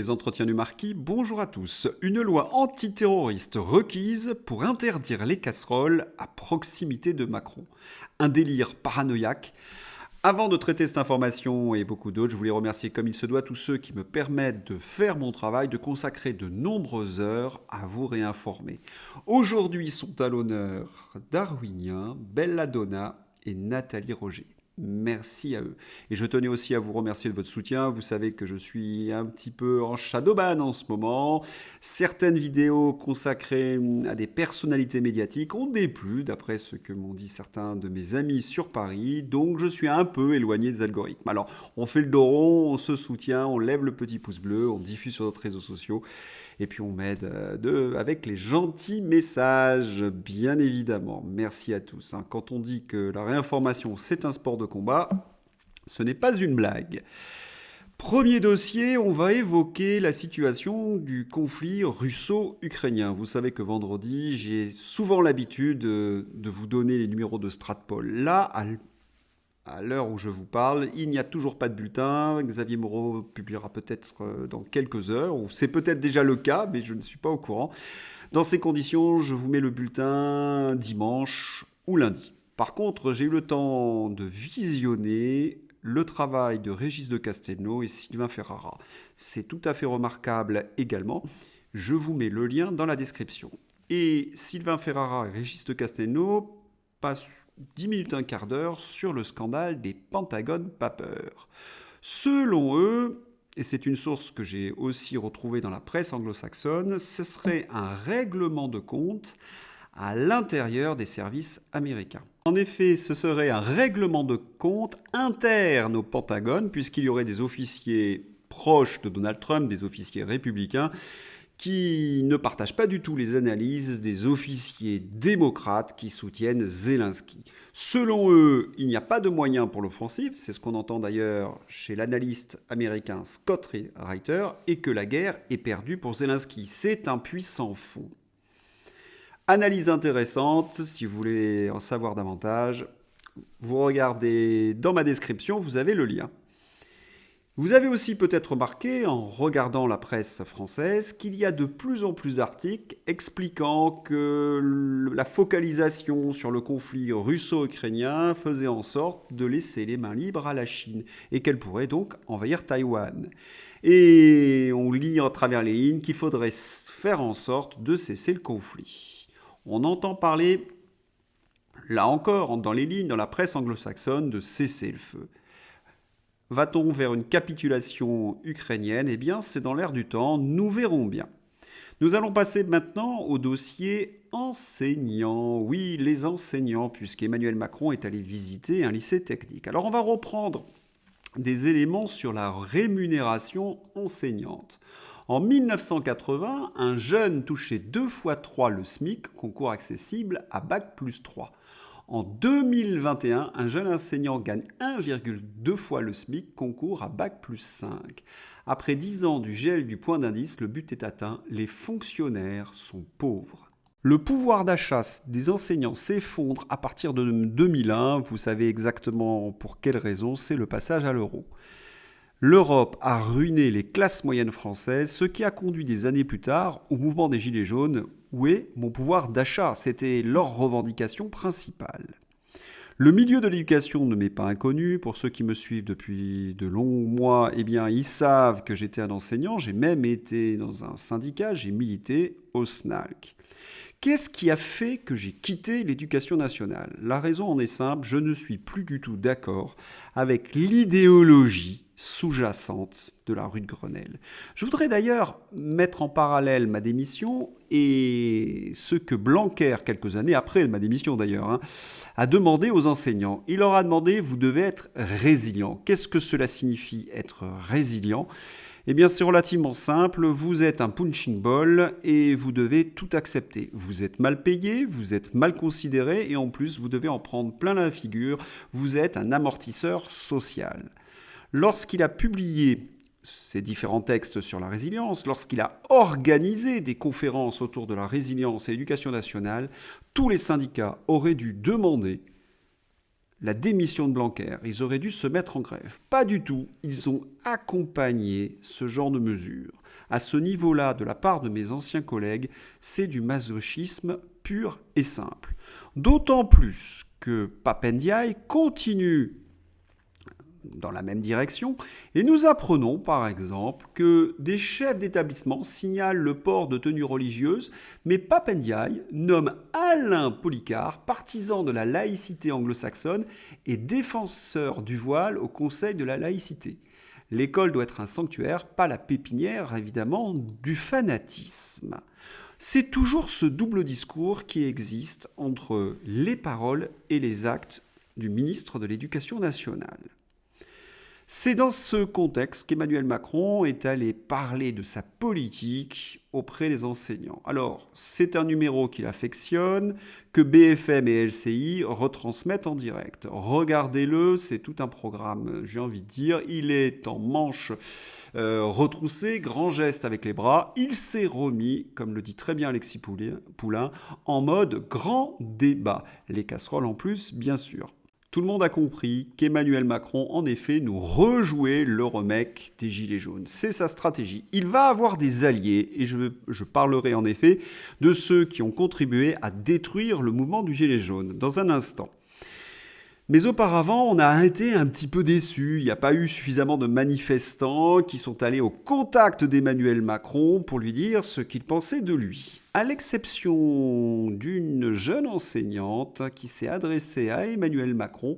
Les entretiens du marquis, bonjour à tous. Une loi antiterroriste requise pour interdire les casseroles à proximité de Macron. Un délire paranoïaque. Avant de traiter cette information et beaucoup d'autres, je voulais remercier comme il se doit tous ceux qui me permettent de faire mon travail, de consacrer de nombreuses heures à vous réinformer. Aujourd'hui sont à l'honneur Darwinien, Belladonna et Nathalie Roger. Merci à eux. Et je tenais aussi à vous remercier de votre soutien. Vous savez que je suis un petit peu en shadowban en ce moment. Certaines vidéos consacrées à des personnalités médiatiques ont déplu, d'après ce que m'ont dit certains de mes amis sur Paris. Donc je suis un peu éloigné des algorithmes. Alors, on fait le dos rond, on se soutient, on lève le petit pouce bleu, on diffuse sur notre réseaux sociaux. Et puis on m'aide avec les gentils messages, bien évidemment. Merci à tous. Quand on dit que la réinformation, c'est un sport de combat, ce n'est pas une blague. Premier dossier, on va évoquer la situation du conflit russo-ukrainien. Vous savez que vendredi, j'ai souvent l'habitude de vous donner les numéros de Stratpol. Là, à l'heure où je vous parle, il n'y a toujours pas de bulletin. Xavier Moreau publiera peut-être dans quelques heures. C'est peut-être déjà le cas, mais je ne suis pas au courant. Dans ces conditions, je vous mets le bulletin dimanche ou lundi. Par contre, j'ai eu le temps de visionner le travail de Régis de Castelnau et Sylvain Ferrara. C'est tout à fait remarquable également. Je vous mets le lien dans la description. Et Sylvain Ferrara et Régis de Castelnau passent 10 minutes, un quart d'heure sur le scandale des Pentagon Papers. Selon eux, et c'est une source que j'ai aussi retrouvée dans la presse anglo-saxonne, ce serait un règlement de compte à l'intérieur des services américains. En effet, ce serait un règlement de compte interne au Pentagone, puisqu'il y aurait des officiers proches de Donald Trump, des officiers républicains, qui ne partagent pas du tout les analyses des officiers démocrates qui soutiennent Zelensky. Selon eux, il n'y a pas de moyens pour l'offensive, c'est ce qu'on entend d'ailleurs chez l'analyste américain Scott Reiter, et que la guerre est perdue pour Zelensky. C'est un puissant fond. Analyse intéressante, si vous voulez en savoir davantage, vous regardez dans ma description, vous avez le lien. Vous avez aussi peut-être remarqué, en regardant la presse française, qu'il y a de plus en plus d'articles expliquant que la focalisation sur le conflit russo-ukrainien faisait en sorte de laisser les mains libres à la Chine et qu'elle pourrait donc envahir Taïwan. Et on lit à travers les lignes qu'il faudrait faire en sorte de cesser le conflit. On entend parler, là encore, dans les lignes, dans la presse anglo-saxonne, de cesser le feu. Va-t-on vers une capitulation ukrainienne ? Eh bien, c'est dans l'air du temps, nous verrons bien. Nous allons passer maintenant au dossier enseignants. Oui, les enseignants, puisqu'Emmanuel Macron est allé visiter un lycée technique. Alors, on va reprendre des éléments sur la rémunération enseignante. En 1980, un jeune touchait 2 fois 3 le SMIC, concours accessible à Bac+3. En 2021, un jeune enseignant gagne 1,2 fois le SMIC, concours à Bac+5. Après 10 ans du gel du point d'indice, le but est atteint, les fonctionnaires sont pauvres. Le pouvoir d'achat des enseignants s'effondre à partir de 2001, vous savez exactement pour quelle raison, c'est le passage à l'euro. L'Europe a ruiné les classes moyennes françaises, ce qui a conduit des années plus tard au mouvement des Gilets jaunes. Où est mon pouvoir d'achat ? C'était leur revendication principale. Le milieu de l'éducation ne m'est pas inconnu. Pour ceux qui me suivent depuis de longs mois, eh bien, ils savent que j'étais un enseignant. J'ai même été dans un syndicat, j'ai milité au SNALC. Qu'est-ce qui a fait que j'ai quitté l'éducation nationale ? La raison en est simple, je ne suis plus du tout d'accord avec l'idéologie sous-jacente de la rue de Grenelle. Je voudrais d'ailleurs mettre en parallèle ma démission et ce que Blanquer, quelques années après ma démission d'ailleurs, a demandé aux enseignants. Il leur a demandé, vous devez être résilient. Qu'est-ce que cela signifie être résilient ? Eh bien, c'est relativement simple. Vous êtes un punching ball et vous devez tout accepter. Vous êtes mal payé, vous êtes mal considéré et en plus, vous devez en prendre plein la figure. Vous êtes un amortisseur social. Lorsqu'il a publié ces différents textes sur la résilience, lorsqu'il a organisé des conférences autour de la résilience et l'éducation nationale, tous les syndicats auraient dû demander la démission de Blanquer. Ils auraient dû se mettre en grève. Pas du tout. Ils ont accompagné ce genre de mesures. À ce niveau-là, de la part de mes anciens collègues, c'est du masochisme pur et simple. D'autant plus que Pape Ndiaye continue dans la même direction, et nous apprenons par exemple que des chefs d'établissement signalent le port de tenues religieuses, mais Pape Ndiaye nomme Alain Policard, partisan de la laïcité anglo-saxonne et défenseur du voile au Conseil de la laïcité. L'école doit être un sanctuaire, pas la pépinière évidemment du fanatisme. C'est toujours ce double discours qui existe entre les paroles et les actes du ministre de l'Éducation nationale. C'est dans ce contexte qu'Emmanuel Macron est allé parler de sa politique auprès des enseignants. Alors, c'est un numéro qu'il affectionne, que BFM et LCI retransmettent en direct. Regardez-le, c'est tout un programme, j'ai envie de dire. Il est en manche retroussée, grand geste avec les bras. Il s'est remis, comme le dit très bien Alexis Poulain, en mode grand débat. Les casseroles en plus, bien sûr. Tout le monde a compris qu'Emmanuel Macron, en effet, nous rejouait le remake des Gilets jaunes. C'est sa stratégie. Il va avoir des alliés, et je parlerai en effet de ceux qui ont contribué à détruire le mouvement du Gilet jaune dans un instant. Mais auparavant, on a été un petit peu déçus. Il n'y a pas eu suffisamment de manifestants qui sont allés au contact d'Emmanuel Macron pour lui dire ce qu'ils pensaient de lui. À l'exception d'une jeune enseignante qui s'est adressée à Emmanuel Macron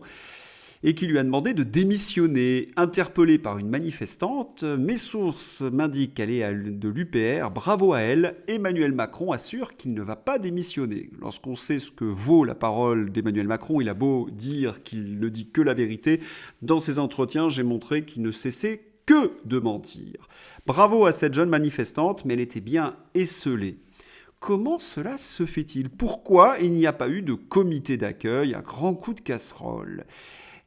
et qui lui a demandé de démissionner. Interpellée par une manifestante, mes sources m'indiquent qu'elle est de l'UPR. Bravo à elle, Emmanuel Macron assure qu'il ne va pas démissionner. Lorsqu'on sait ce que vaut la parole d'Emmanuel Macron, il a beau dire qu'il ne dit que la vérité. Dans ses entretiens, j'ai montré qu'il ne cessait que de mentir. Bravo à cette jeune manifestante, mais elle était bien esseulée. Comment cela se fait-il ? Pourquoi il n'y a pas eu de comité d'accueil, un grand coup de casserole ?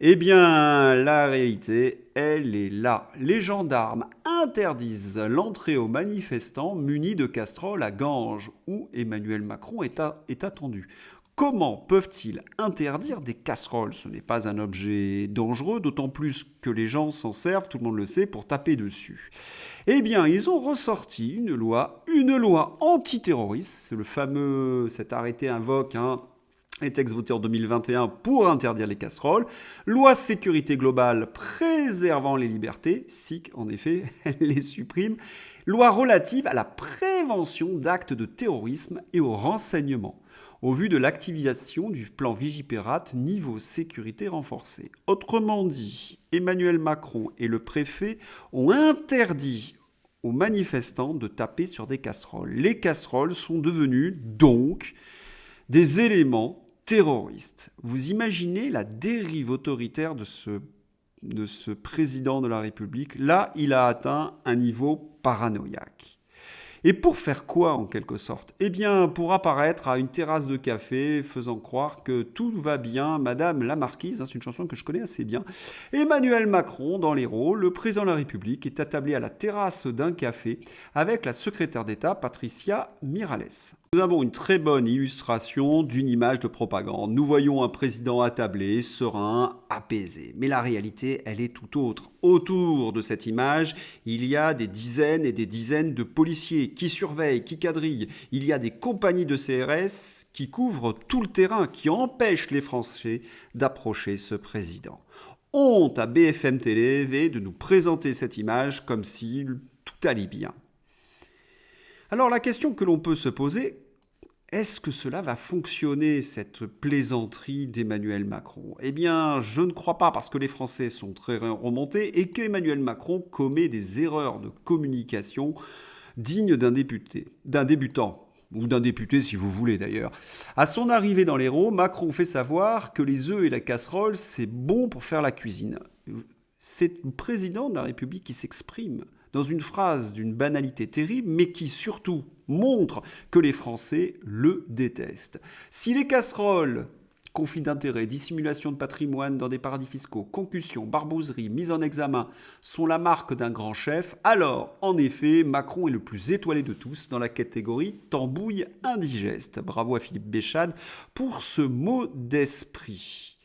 Eh bien, la réalité, elle est là. Les gendarmes interdisent l'entrée aux manifestants munis de casseroles à Ganges, où Emmanuel Macron est attendu. Comment peuvent-ils interdire des casseroles ? Ce n'est pas un objet dangereux, d'autant plus que les gens s'en servent, tout le monde le sait, pour taper dessus. Eh bien, ils ont ressorti une loi antiterroriste. C'est cet arrêté invoque les textes votés en 2021 pour interdire les casseroles. Loi sécurité globale préservant les libertés. SIC, en effet, elle les supprime. Loi relative à la prévention d'actes de terrorisme et au renseignement, au vu de l'activation du plan Vigipirate niveau sécurité renforcée. Autrement dit, Emmanuel Macron et le préfet ont interdit aux manifestants de taper sur des casseroles. Les casseroles sont devenues donc des éléments terroristes. Vous imaginez la dérive autoritaire de ce président de la République ? Là, il a atteint un niveau paranoïaque. Et pour faire quoi, en quelque sorte ? Eh bien, pour apparaître à une terrasse de café, faisant croire que tout va bien, Madame la Marquise, c'est une chanson que je connais assez bien. Emmanuel Macron, dans les rôles, le président de la République, est attablé à la terrasse d'un café avec la secrétaire d'État, Patricia Miralles. Nous avons une très bonne illustration d'une image de propagande. Nous voyons un président attablé, serein, apaisé. Mais la réalité, elle est tout autre. Autour de cette image, il y a des dizaines et des dizaines de policiers qui surveillent, qui quadrillent. Il y a des compagnies de CRS qui couvrent tout le terrain, qui empêchent les Français d'approcher ce président. Honte à BFM TV de nous présenter cette image comme si tout allait bien. Alors la question que l'on peut se poser, est-ce que cela va fonctionner, cette plaisanterie d'Emmanuel Macron ? Eh bien, je ne crois pas, parce que les Français sont très remontés et qu'Emmanuel Macron commet des erreurs de communication dignes d'un débutant, ou d'un député si vous voulez d'ailleurs. À son arrivée dans l'Hérault, Macron fait savoir que les œufs et la casserole, c'est bon pour faire la cuisine. C'est le président de la République qui s'exprime dans une phrase d'une banalité terrible, mais qui surtout montre que les Français le détestent. Si les casseroles, conflits d'intérêts, dissimulation de patrimoine dans des paradis fiscaux, concussion, barbouzerie, mise en examen sont la marque d'un grand chef, alors, en effet, Macron est le plus étoilé de tous dans la catégorie tambouille indigeste. Bravo à Philippe Béchade pour ce mot d'esprit.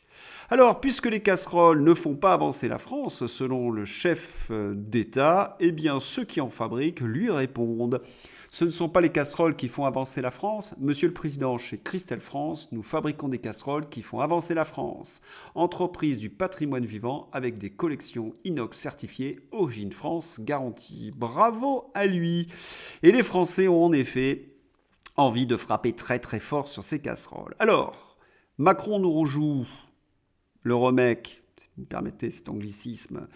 Alors, puisque les casseroles ne font pas avancer la France, selon le chef d'État, eh bien ceux qui en fabriquent lui répondent. Ce ne sont pas les casseroles qui font avancer la France. Monsieur le Président, chez Christelle France, nous fabriquons des casseroles qui font avancer la France. Entreprise du patrimoine vivant avec des collections inox certifiées, Origine France garantie. Bravo à lui. Et les Français ont en effet envie de frapper très très fort sur ces casseroles. Alors, Macron nous rejoue le remake, si vous me permettez cet anglicisme,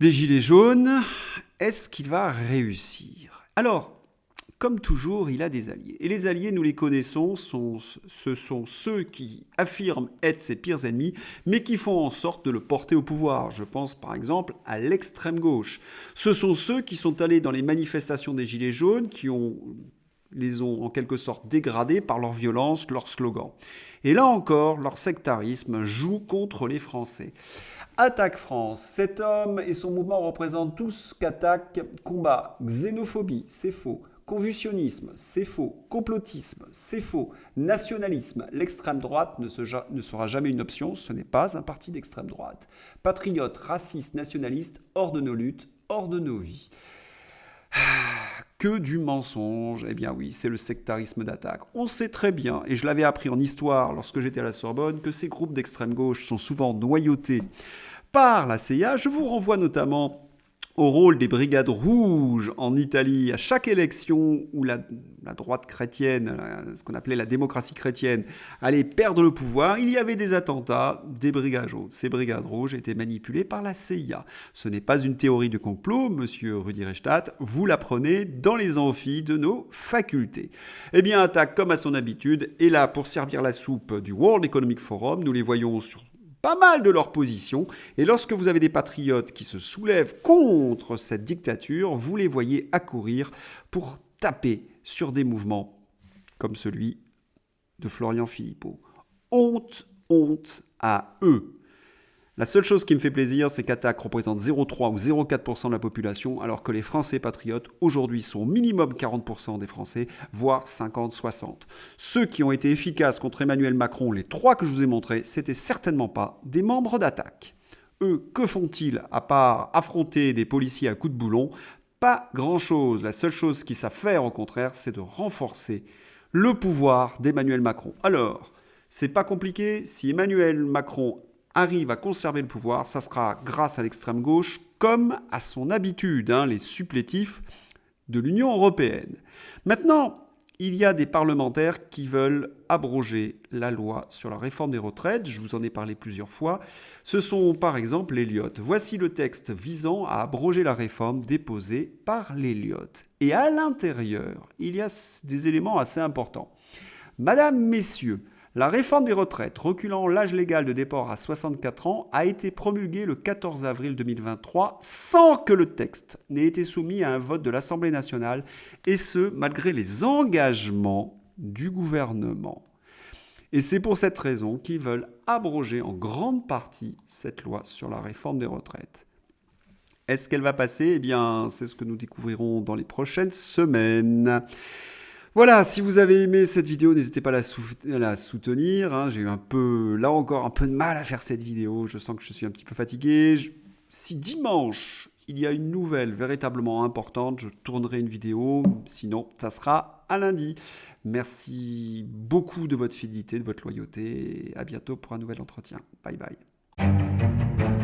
des Gilets jaunes. Est-ce qu'il va réussir? Alors, comme toujours, il a des alliés. Et les alliés, nous les connaissons, ce sont ceux qui affirment être ses pires ennemis, mais qui font en sorte de le porter au pouvoir. Je pense par exemple à l'extrême gauche. Ce sont ceux qui sont allés dans les manifestations des Gilets jaunes, qui les ont en quelque sorte dégradés par leur violence, leur slogan. Et là encore, leur sectarisme joue contre les Français. Attaque France. Cet homme et son mouvement représentent tout ce qu'attaque combat. Xénophobie, c'est faux. Confucianisme, c'est faux. Complotisme, c'est faux. Nationalisme, l'extrême droite ne sera jamais une option, ce n'est pas un parti d'extrême droite. Patriote, raciste, nationaliste, hors de nos luttes, hors de nos vies. Que du mensonge. Eh bien oui, c'est le sectarisme d'attaque. On sait très bien, et je l'avais appris en histoire lorsque j'étais à la Sorbonne, que ces groupes d'extrême gauche sont souvent noyautés par la CIA. Je vous renvoie notamment au rôle des brigades rouges en Italie. À chaque élection où la droite chrétienne, ce qu'on appelait la démocratie chrétienne, allait perdre le pouvoir, il y avait des attentats des brigades rouges. Ces brigades rouges étaient manipulées par la CIA. Ce n'est pas une théorie de complot, monsieur Rudi Reichstadt, vous l'apprenez dans les amphis de nos facultés. Eh bien, Attaque, comme à son habitude, est là pour servir la soupe du World Economic Forum. Nous les voyons sur pas mal de leurs positions, et lorsque vous avez des patriotes qui se soulèvent contre cette dictature, vous les voyez accourir pour taper sur des mouvements comme celui de Florian Philippot. Honte, honte à eux. La seule chose qui me fait plaisir, c'est qu'Attaque représente 0,3 ou 0,4% de la population, alors que les Français patriotes, aujourd'hui, sont minimum 40% des Français, voire 50-60. Ceux qui ont été efficaces contre Emmanuel Macron, les 3 que je vous ai montrés, c'était certainement pas des membres d'Attaque. Eux, que font-ils à part affronter des policiers à coups de boulon? Pas grand-chose. La seule chose qu'ils savent faire, au contraire, c'est de renforcer le pouvoir d'Emmanuel Macron. Alors, c'est pas compliqué. Si Emmanuel Macron arrive à conserver le pouvoir, ça sera grâce à l'extrême gauche, comme à son habitude, les supplétifs de l'Union européenne. Maintenant, il y a des parlementaires qui veulent abroger la loi sur la réforme des retraites. Je vous en ai parlé plusieurs fois. Ce sont par exemple les Lyottes. Voici le texte visant à abroger la réforme déposée par les Lyottes. Et à l'intérieur, il y a des éléments assez importants. Madame, messieurs, la réforme des retraites, reculant l'âge légal de départ à 64 ans, a été promulguée le 14 avril 2023 sans que le texte n'ait été soumis à un vote de l'Assemblée nationale, et ce, malgré les engagements du gouvernement. Et c'est pour cette raison qu'ils veulent abroger en grande partie cette loi sur la réforme des retraites. Est-ce qu'elle va passer? Eh bien, c'est ce que nous découvrirons dans les prochaines semaines. Voilà, si vous avez aimé cette vidéo, n'hésitez pas à la soutenir. J'ai eu là encore, un peu de mal à faire cette vidéo. Je sens que je suis un petit peu fatigué. Si dimanche, il y a une nouvelle véritablement importante, je tournerai une vidéo. Sinon, ça sera à lundi. Merci beaucoup de votre fidélité, de votre loyauté. À bientôt pour un nouvel entretien. Bye bye.